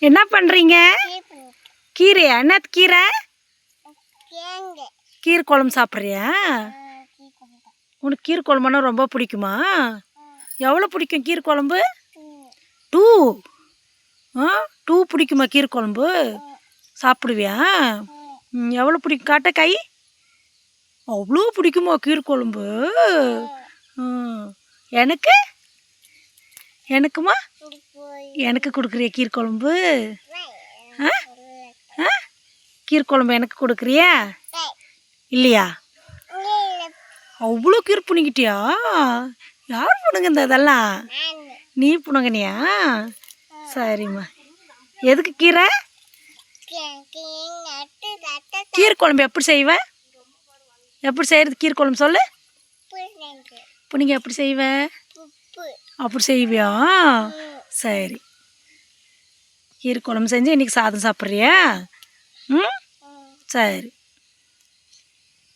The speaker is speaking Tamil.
என்ன பண்ணுறீங்க? கீரையா? என்ன கீரை? கீரை குழம்பு சாப்பிட்றியா? உனக்கு கீரை குழம்புனா ரொம்ப பிடிக்குமா? எவ்வளோ பிடிக்கும் கீரை குழம்பு? 2 2 பிடிக்குமா கீரை குழம்பு? சாப்பிடுவியா? எவ்வளோ பிடிக்கும் காட்ட கை? அவ்வளோ பிடிக்குமா கீரை குழம்பு? எனக்கு எனக்குமா எனக்கு கொடுக்குறியா கீரை குழம்பு? கீரை குழம்பு எனக்கு கொடுக்குறியா இல்லையா? அவ்வளோ கீரை புனிக்கிட்டியா? யார் புணுங்க இதெல்லாம்? நீ புணுங்கனியா? சரிம்மா. எதுக்கு கீரை? கீரை குழம்பு எப்படி செய்வேன்? எப்படி செய்கிறது கீரை குழம்பு சொல்லு. புனிங்க எப்படி செய்வேன்? அப்படி செய்வியா? சரி. கீரை குழம்பு செஞ்சு இன்றைக்கி சாதம் சாப்பிட்றியா? சரி.